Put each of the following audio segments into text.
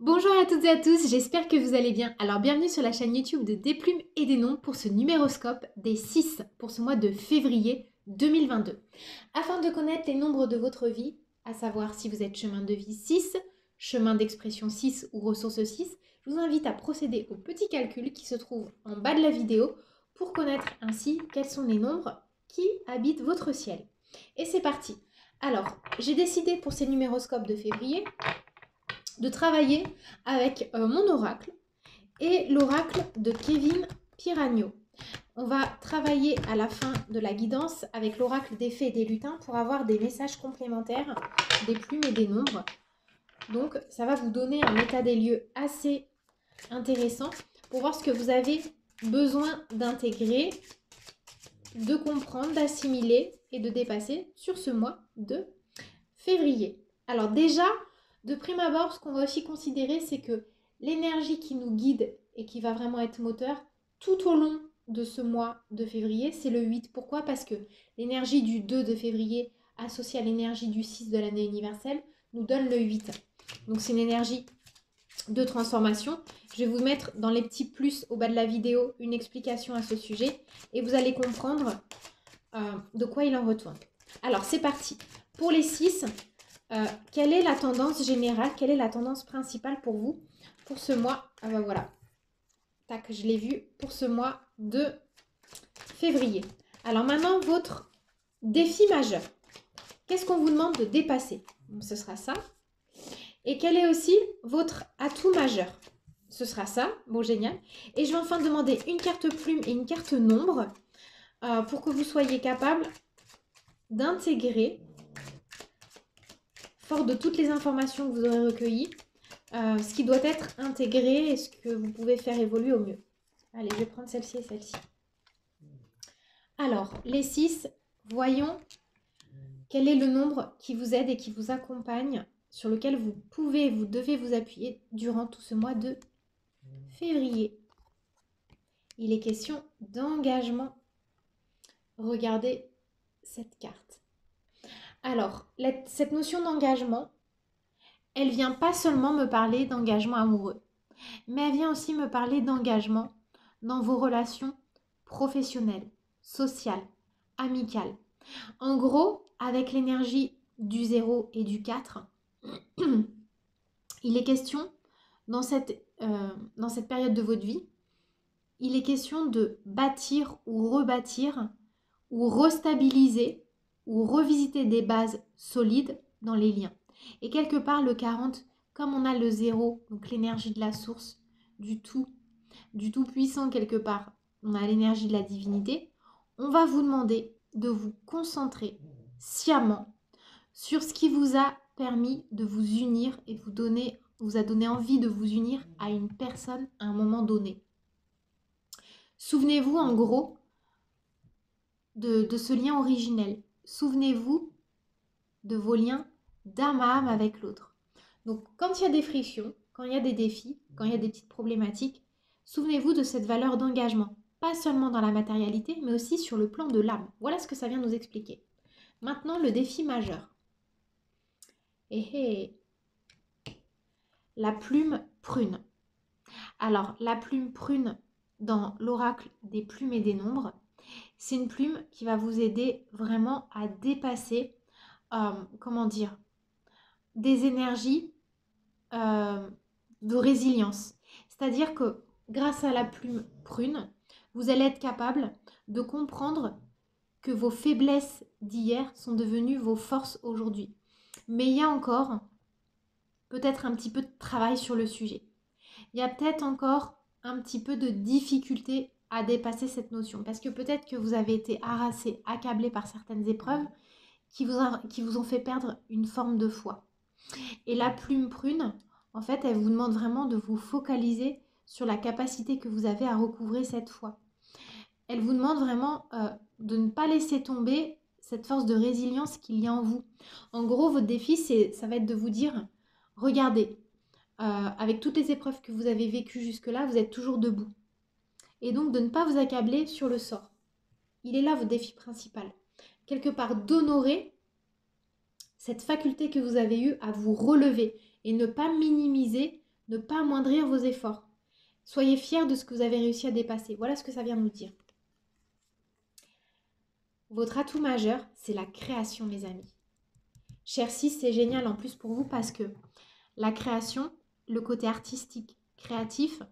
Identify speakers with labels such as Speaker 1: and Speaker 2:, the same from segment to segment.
Speaker 1: Bonjour à toutes et à tous, j'espère que vous allez bien. Alors bienvenue sur la chaîne YouTube de Des Plumes et des Noms pour ce numéroscope des 6 pour ce mois de février 2022. Afin de connaître les nombres de votre vie, à savoir si vous êtes chemin de vie 6, chemin d'expression 6 ou ressources 6, je vous invite à procéder au petit calcul qui se trouve en bas de la vidéo pour connaître ainsi quels sont les nombres qui habitent votre ciel. Et c'est parti. Alors, j'ai décidé pour ces numéroscopes de février de travailler avec mon oracle et l'oracle de Kevin Piragno. On va travailler à la fin de la guidance avec l'oracle des fées et des lutins pour avoir des messages complémentaires, des plumes et des nombres. Donc ça va vous donner un état des lieux assez intéressant pour voir ce que vous avez besoin d'intégrer, de comprendre, d'assimiler et de dépasser sur ce mois de février. Alors déjà, de prime abord, ce qu'on va aussi considérer, c'est que l'énergie qui nous guide et qui va vraiment être moteur tout au long de ce mois de février, c'est le 8. Pourquoi? Parce que l'énergie du 2 de février associée à l'énergie du 6 de l'année universelle nous donne le 8. Donc c'est une énergie de transformation. Je vais vous mettre dans les petits plus au bas de la vidéo une explication à ce sujet et vous allez comprendre de quoi il en retourne. Alors c'est parti. Pour les 6, quelle est la tendance générale, quelle est la tendance principale pour vous pour ce mois? Voilà, tac, je l'ai vu pour ce mois de février. Alors maintenant, votre défi majeur. Qu'est-ce qu'on vous demande de dépasser? Ce sera ça. Et quel est aussi votre atout majeur? Ce sera ça. Bon, génial. Et je vais enfin demander une carte plume et une carte nombre pour que vous soyez capable d'intégrer, fort de toutes les informations que vous aurez recueillies, ce qui doit être intégré et ce que vous pouvez faire évoluer au mieux. Allez, je vais prendre celle-ci et celle-ci. Alors, les 6, voyons quel est le nombre qui vous aide et qui vous accompagne, sur lequel vous pouvez et vous devez vous appuyer durant tout ce mois de février. Il est question d'engagement. Regardez cette carte. Alors, cette notion d'engagement, elle vient pas seulement me parler d'engagement amoureux, mais elle vient aussi me parler d'engagement dans vos relations professionnelles, sociales, amicales. En gros, avec l'énergie du 0 et du 4, il est question, dans cette période de votre vie, il est question de bâtir ou rebâtir ou restabiliser ou revisiter des bases solides dans les liens. Et quelque part, le 40, comme on a le 0, donc l'énergie de la source, du tout puissant quelque part, on a l'énergie de la divinité, on va vous demander de vous concentrer sciemment sur ce qui vous a permis de vous unir et vous a donné envie de vous unir à une personne à un moment donné. Souvenez-vous en gros de ce lien originel. Souvenez-vous de vos liens d'âme à âme avec l'autre. Donc quand il y a des frictions, quand il y a des défis, quand il y a des petites problématiques, souvenez-vous de cette valeur d'engagement, pas seulement dans la matérialité, mais aussi sur le plan de l'âme. Voilà ce que ça vient nous expliquer. Maintenant, le défi majeur. La plume prune. Alors, la plume prune dans l'oracle des plumes et des nombres, c'est une plume qui va vous aider vraiment à dépasser, des énergies de résilience. C'est-à-dire que grâce à la plume prune, vous allez être capable de comprendre que vos faiblesses d'hier sont devenues vos forces aujourd'hui. Mais il y a encore peut-être un petit peu de travail sur le sujet. Il y a peut-être encore un petit peu de difficulté à dépasser cette notion. Parce que peut-être que vous avez été harassé, accablé par certaines épreuves qui vous ont fait perdre une forme de foi. Et la plume prune, en fait, elle vous demande vraiment de vous focaliser sur la capacité que vous avez à recouvrer cette foi. Elle vous demande vraiment de ne pas laisser tomber cette force de résilience qu'il y a en vous. En gros, votre défi, ça va être de vous dire, regardez, avec toutes les épreuves que vous avez vécues jusque-là, vous êtes toujours debout. Et donc de ne pas vous accabler sur le sort. Il est là votre défi principal. Quelque part d'honorer cette faculté que vous avez eue à vous relever et ne pas minimiser Ne pas amoindrir vos efforts. Soyez fiers de ce que vous avez réussi à dépasser. Voilà ce que ça vient nous dire. Votre atout majeur, c'est la création, mes amis. Cher 6, c'est génial en plus pour vous parce que la création, le côté artistique, créatif,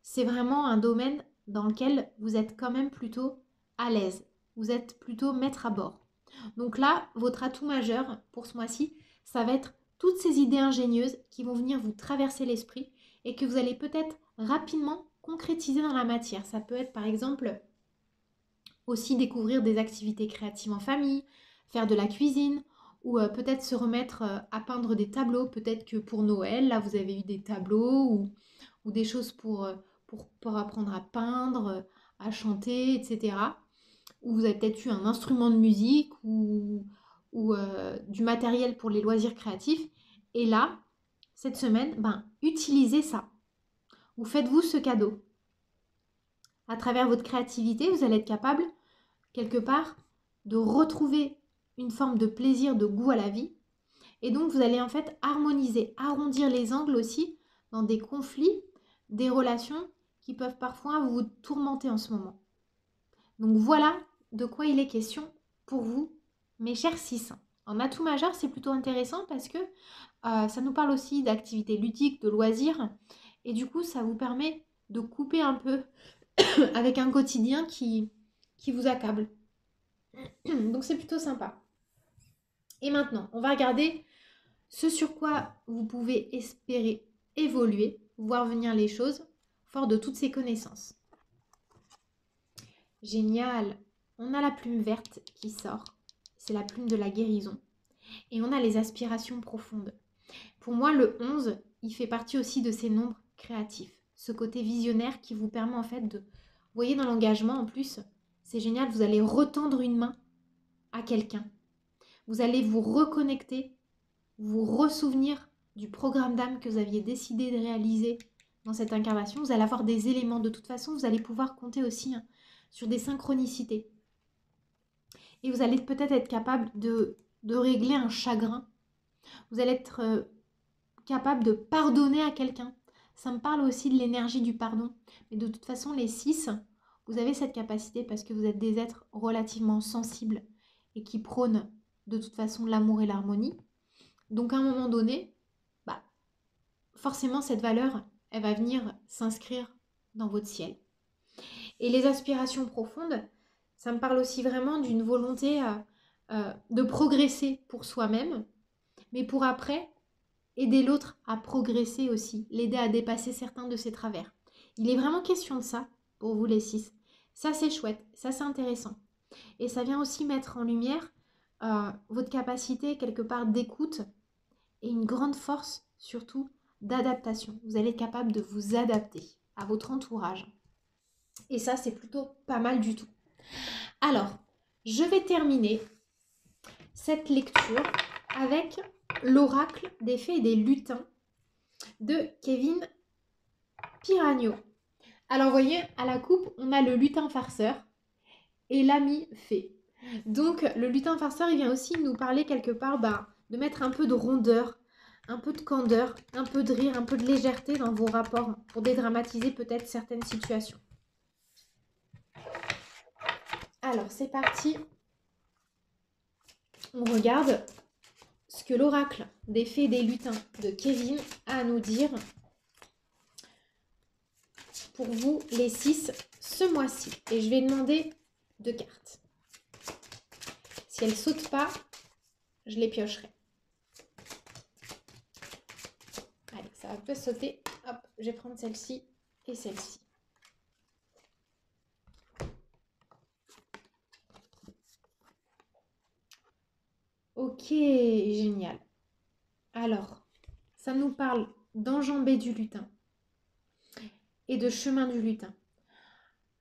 Speaker 1: c'est vraiment un domaine dans lequel vous êtes quand même plutôt à l'aise. Vous êtes plutôt maître à bord. Donc là, votre atout majeur pour ce mois-ci, ça va être toutes ces idées ingénieuses qui vont venir vous traverser l'esprit et que vous allez peut-être rapidement concrétiser dans la matière. Ça peut être par exemple aussi découvrir des activités créatives en famille, faire de la cuisine ou peut-être se remettre à peindre des tableaux. Peut-être que pour Noël, là, vous avez eu des tableaux ou des choses pour apprendre à peindre, à chanter, etc. Ou vous avez peut-être eu un instrument de musique ou du matériel pour les loisirs créatifs. Et là, cette semaine, utilisez ça. Ou faites-vous ce cadeau. À travers votre créativité, vous allez être capable, quelque part, de retrouver une forme de plaisir, de goût à la vie. Et donc, vous allez en fait harmoniser, arrondir les angles aussi dans des conflits, des relations qui peuvent parfois vous tourmenter en ce moment. Donc voilà de quoi il est question pour vous, mes chers 6. En atout majeur, c'est plutôt intéressant parce que ça nous parle aussi d'activités ludiques, de loisirs. Et du coup, ça vous permet de couper un peu avec un quotidien qui vous accable. Donc c'est plutôt sympa. Et maintenant, on va regarder ce sur quoi vous pouvez espérer évoluer, voir venir les choses, fort de toutes ces connaissances. Génial! On a la plume verte qui sort. C'est la plume de la guérison. Et on a les aspirations profondes. Pour moi, le 11, il fait partie aussi de ces nombres créatifs. Ce côté visionnaire qui vous permet en fait de... Vous voyez dans l'engagement en plus, c'est génial, vous allez retendre une main à quelqu'un. Vous allez vous reconnecter, vous ressouvenir du programme d'âme que vous aviez décidé de réaliser dans cette incarnation. Vous allez avoir des éléments. De toute façon, vous allez pouvoir compter aussi sur des synchronicités. Et vous allez peut-être être capable de régler un chagrin. Vous allez être capable de pardonner à quelqu'un. Ça me parle aussi de l'énergie du pardon. Mais de toute façon, les 6, vous avez cette capacité parce que vous êtes des êtres relativement sensibles et qui prônent de toute façon l'amour et l'harmonie. Donc à un moment donné, forcément cette valeur, elle va venir s'inscrire dans votre ciel. Et les aspirations profondes, ça me parle aussi vraiment d'une volonté de progresser pour soi-même, mais pour après aider l'autre à progresser aussi, l'aider à dépasser certains de ses travers. Il est vraiment question de ça pour vous les 6. Ça c'est chouette, ça c'est intéressant. Et ça vient aussi mettre en lumière votre capacité quelque part d'écoute et une grande force surtout d'adaptation. Vous allez être capable de vous adapter à votre entourage. Et ça, c'est plutôt pas mal du tout. Alors, je vais terminer cette lecture avec l'oracle des fées et des lutins de Kevin Piragno. Alors, vous voyez, à la coupe, on a le lutin farceur et l'ami fée. Donc, le lutin farceur, il vient aussi nous parler quelque part de mettre un peu de rondeur, un peu de candeur, un peu de rire, un peu de légèreté dans vos rapports pour dédramatiser peut-être certaines situations. Alors, c'est parti. On regarde ce que l'oracle des fées et des lutins de Kevin a à nous dire pour vous, les 6, ce mois-ci. Et je vais demander 2 cartes. Si elles ne sautent pas, je les piocherai. Allez, ça va peut sauter. Hop, je vais prendre celle-ci et celle-ci. Ok, génial. Alors, ça nous parle d'enjambée du lutin et de chemin du lutin.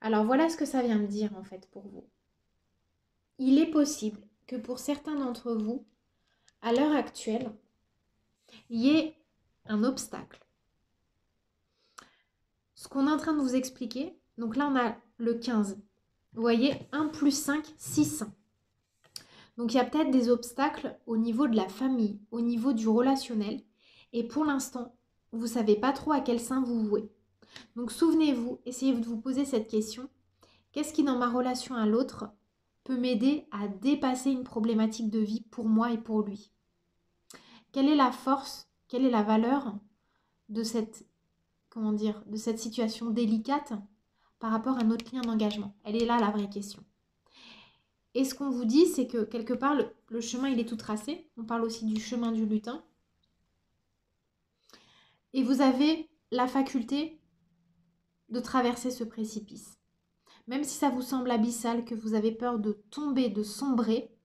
Speaker 1: Alors, voilà ce que ça vient me dire en fait pour vous. Il est possible que pour certains d'entre vous, à l'heure actuelle, il y ait un obstacle. Ce qu'on est en train de vous expliquer, donc là on a le 15. Vous voyez, 1 plus 5, 6. Donc il y a peut-être des obstacles au niveau de la famille, au niveau du relationnel. Et pour l'instant, vous ne savez pas trop à quel sein vous vouez. Donc souvenez-vous, essayez de vous poser cette question. Qu'est-ce qui dans ma relation à l'autre peut m'aider à dépasser une problématique de vie pour moi et pour lui? Quelle est la force, quelle est la valeur de cette, comment dire, de cette situation délicate par rapport à notre lien d'engagement? Elle est là la vraie question. Et ce qu'on vous dit, c'est que quelque part, le chemin, il est tout tracé. On parle aussi du chemin du lutin. Et vous avez la faculté de traverser ce précipice. Même si ça vous semble abyssal, que vous avez peur de tomber, de sombrer,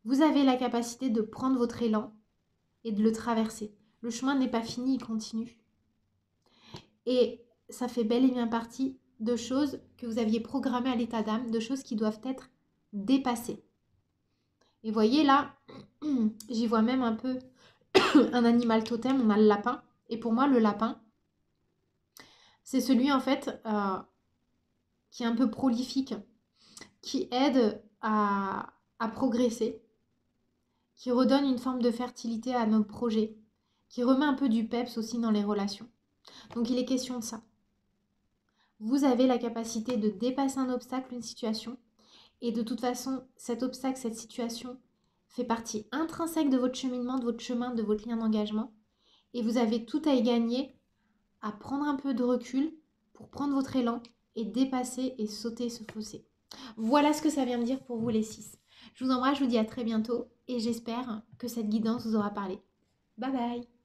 Speaker 1: vous avez la capacité de prendre votre élan et de le traverser. Le chemin n'est pas fini, il continue. Et ça fait bel et bien partie de choses que vous aviez programmées à l'état d'âme, de choses qui doivent être dépassées. Et voyez là, j'y vois même un peu un animal totem, on a le lapin. Et pour moi, le lapin, c'est celui en fait qui est un peu prolifique, qui aide à progresser, qui redonne une forme de fertilité à nos projets, qui remet un peu du peps aussi dans les relations. Donc il est question de ça. Vous avez la capacité de dépasser un obstacle, une situation, et de toute façon, cet obstacle, cette situation fait partie intrinsèque de votre cheminement, de votre chemin, de votre lien d'engagement, et vous avez tout à y gagner à prendre un peu de recul pour prendre votre élan et dépasser et sauter ce fossé. Voilà ce que ça vient me dire pour vous les 6. Je vous embrasse, je vous dis à très bientôt et j'espère que cette guidance vous aura parlé. Bye bye!